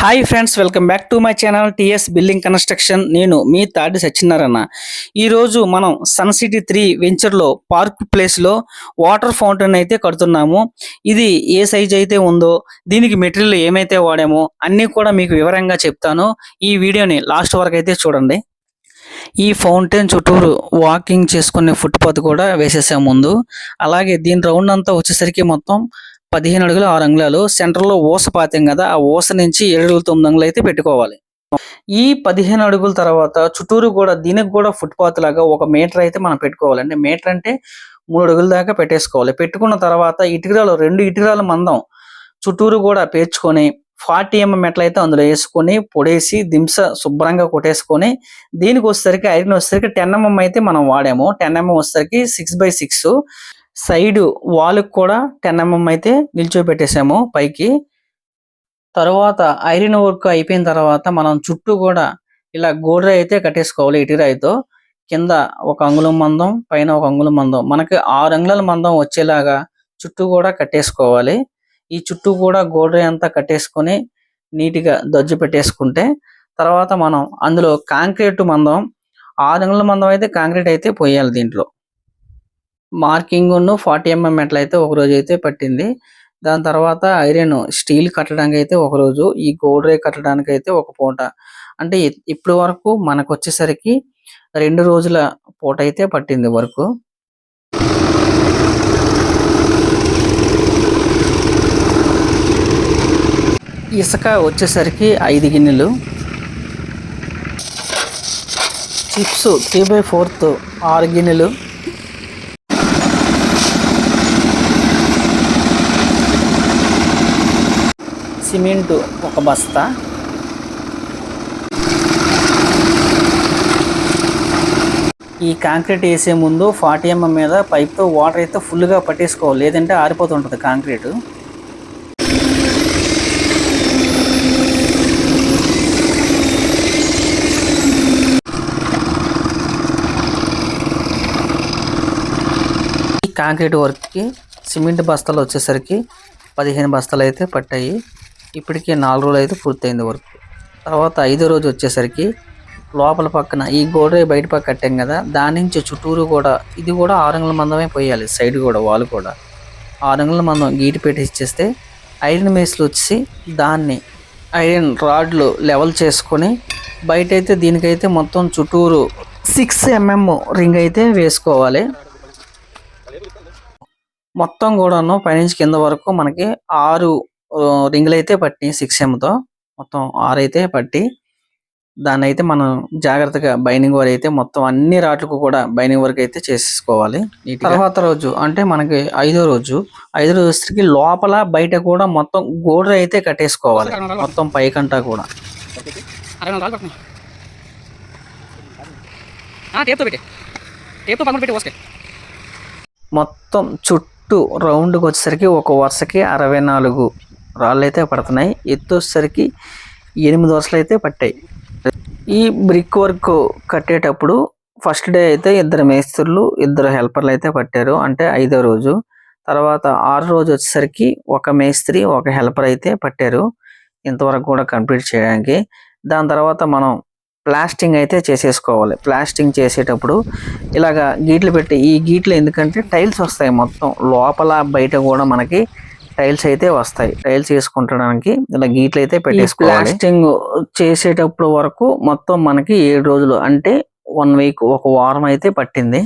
Hi friends, welcome back to my channel TS building construction. నేను మీ తాడి సత్యనారాయణ. ఈరోజు మనం సన్ సిటీ 3 వెంచర్లో పార్క్ ప్లేస్లో వాటర్ ఫౌంటైన్ అయితే కడుతున్నాము. ఇది ఏ సైజ్ అయితే ఉందో, దీనికి మెటీరియల్ ఏమైతే వాడామో అన్నీ కూడా మీకు వివరంగా చెప్తాను. ఈ వీడియోని లాస్ట్ వరకు అయితే చూడండి. ఈ ఫౌంటైన్ చుట్టూరు వాకింగ్ చేసుకునే ఫుట్పాత్ కూడా వేసేసాము ముందు. అలాగే దీని రౌండ్ అంతా వచ్చేసరికి మొత్తం 15 అడుగులు 6 అంగుళాలు. సెంటర్లో ఊస పాతాం కదా, ఆ ఊస నుంచి 7 అడుగులు 9 అంగుళాలు అయితే పెట్టుకోవాలి. ఈ 15 అడుగుల తర్వాత చుట్టూరు కూడా దీనికి కూడా ఫుట్పాత్ లాగా 1 మీటర్ అయితే మనం పెట్టుకోవాలి. అంటే మీటర్ అంటే 3 అడుగుల దాకా పెట్టేసుకోవాలి. పెట్టుకున్న తర్వాత ఇటుకరాలు 2 ఇటుకరాల మందం చుట్టూరు కూడా పేర్చుకొని 40 మెట్లు అయితే అందులో వేసుకొని పొడేసి దింస శుభ్రంగా కొట్టేసుకొని, దీనికి వచ్చేసరికి ఐరన్ వచ్చేసరికి 10 అయితే మనం వాడాము. 10 వచ్చేసరికి 6x6 సైడ్ వాల్కి కూడా 10 అయితే నిల్చోబెట్టేసాము పైకి. తర్వాత ఐరన్ వర్క్ అయిపోయిన తర్వాత మనం చుట్టూ కూడా ఇలా గోడ అయితే కట్టేసుకోవాలి. ఇటురాయితో కింద 1 అంగుళం మందం, పైన 1 అంగుళం మందం, మనకి 6 అంగుళాల మందం వచ్చేలాగా చుట్టూ కూడా కట్టేసుకోవాలి. ఈ చుట్టూ కూడా గోడ అంతా కట్టేసుకొని నీట్గా దజ్జు పెట్టేసుకుంటే తర్వాత మనం అందులో కాంక్రీట్ మందం 6 అంగుళాల మందం అయితే కాంక్రీట్ అయితే పోయాలి. దీంట్లో మార్కింగ్ 40 మెట్లు అయితే ఒక రోజు అయితే పట్టింది. దాని తర్వాత ఐరన్ స్టీల్ కట్టడానికి అయితే ఒక రోజు, ఈ గోడ కట్టడానికి అయితే ఒక పూట. అంటే ఇప్పటి వరకు మనకు వచ్చేసరికి 2 రోజుల పూట అయితే పట్టింది వరకు. ఇసుక వచ్చేసరికి 5 గిన్నెలు, చిప్స్ 3/4 6 గిన్నెలు, సిమెంటు 1 బస్తా, ఈ కాంక్రీట్ వేసే ముందు 40 మీద పైప్తో వాటర్ అయితే ఫుల్గా పట్టేసుకోవాలి, లేదంటే ఆరిపోతుంటుంది కాంక్రీట్. ఈ కాంక్రీట్ వర్క్కి సిమెంట్ బస్తాలు వచ్చేసరికి 15 బస్తాలు అయితే పట్టాయి. ఇప్పటికే 4 రోజులు అయితే పూర్తయింది వర్క్. తర్వాత 5వ రోజు వచ్చేసరికి లోపల పక్కన ఈ గోడ బయట పక్క కట్టాం కదా, దాని నుంచి చుట్టూరు కూడా ఇది కూడా 6 అంగుళాల మందమే పోయాలి. సైడ్ కూడా వాల్ కూడా 6 అంగుళాల మందం గీటి పెట్టి ఇచ్చేస్తే ఐరన్ మేస్లు వచ్చి దాన్ని ఐరన్ రాడ్లు లెవెల్ చేసుకొని బయట అయితే దీనికైతే మొత్తం చుట్టూరు 6 రింగ్ అయితే వేసుకోవాలి. మొత్తం కూడాను పైనుంచి కింద వరకు మనకి 6 రింగులు అయితే పట్టి 6Mతో మొత్తం 6 అయితే పట్టి, దాన్ని అయితే మనం జాగ్రత్తగా బైనింగ్ వర్క్ అయితే మొత్తం అన్ని రాట్లకు కూడా బైనింగ్ వర్క్ అయితే చేసేసుకోవాలి. తర్వాత రోజు అంటే మనకి 5వ రోజు వచ్చేసరికి లోపల బయట కూడా మొత్తం గోడ అయితే కట్టేసుకోవాలి. మొత్తం పైకంటా కూడా మొత్తం చుట్టూ రౌండ్కి వచ్చేసరికి ఒక వరుసకి 64 రాళ్ళు అయితే పడుతున్నాయి. ఎత్తు వచ్చేసరికి 8 వరుసలు అయితే పట్టాయి. ఈ బ్రిక్ వర్క్ కట్టేటప్పుడు ఫస్ట్ డే అయితే 2 మేస్త్రులు 2 హెల్పర్లు అయితే పట్టారు, అంటే 5వ రోజు. తర్వాత 6వ రోజు వచ్చేసరికి 1 మేస్త్రి 1 హెల్పర్ అయితే పట్టారు ఇంతవరకు కూడా కంప్లీట్ చేయడానికి. దాని తర్వాత మనం ప్లాస్టింగ్ అయితే చేసేసుకోవాలి. ప్లాస్టింగ్ చేసేటప్పుడు ఇలాగా గీట్లు పెట్టి, ఈ గీట్లు ఎందుకంటే టైల్స్ వస్తాయి మొత్తం లోపల బయట కూడా మనకి టైల్స్ అయితే వస్తాయి. టైల్స్ వేసుకుంటానికి ఇలా గీట్లు అయితే పెట్టేసుకోవాలి. ప్లాస్టింగ్ చేసేటప్పుడు వరకు మొత్తం మనకి 7 రోజులు అంటే 1 వీక్, 1 వారం అయితే పట్టింది.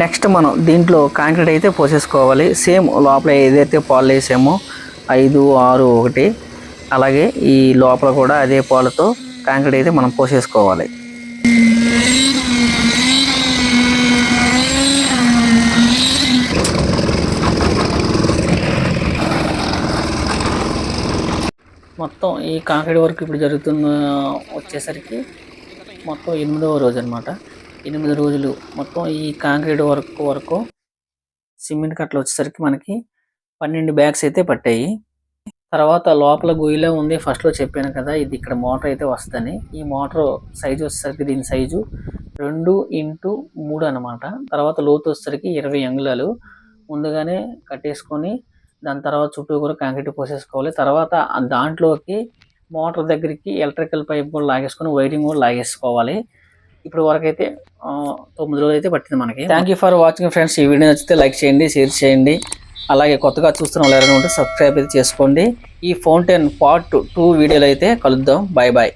నెక్స్ట్ మనం దీంట్లో కాంక్రీట్ అయితే పోసేసుకోవాలి. సేమ్ లోపల ఏదైతే పాలు వేసామో 5, 6, 1 అలాగే ఈ లోపల కూడా అదే పాలతో కాంక్రీట్ అయితే మనం పోసేసుకోవాలి. మొత్తం ఈ కాంక్రీట్ వర్క్ ఇప్పుడు జరుగుతున్న వచ్చేసరికి మొత్తం 8వ రోజు అనమాట. 8 రోజులు మొత్తం ఈ కాంక్రీట్ వర్క్ సిమెంట్ కట్టలు వచ్చేసరికి మనకి 12 బ్యాగ్స్ అయితే పట్టాయి. తర్వాత లోపల గొయ్యిలో ఉంది, ఫస్ట్లో చెప్పాను కదా, ఇది ఇక్కడ మోటార్ అయితే వస్తుందని. ఈ మోటార్ సైజు వచ్చేసరికి దీని సైజు 2x3 అనమాట. తర్వాత లోతు వచ్చేసరికి 20 అంగుళాలు ముందుగానే కట్టేసుకొని దాని తర్వాత చుట్టూ కూడా కాంక్రీట్ పోసేసుకోవాలి. తర్వాత దాంట్లోకి మోటార్ దగ్గరికి ఎలక్ట్రికల్ పైప్ కూడా లాగేసుకొని వైరింగ్ కూడా లాగేసుకోవాలి. ఇప్పుడు వరకైతే 9 రోజులు అయితే పట్టింది మనకి. Thank you for watching friends. ఈ వీడియో నచ్చితే లైక్ చేయండి, షేర్ చేయండి. అలాగే కొత్తగా చూస్తున్న వాళ్ళు ఎవరైనా ఉంటే సబ్స్క్రైబ్ అయితే చేసుకోండి. ఈ ఫౌంటైన్ పార్ట్ 2 వీడియోలో అయితే కలుద్దాం. Bye bye.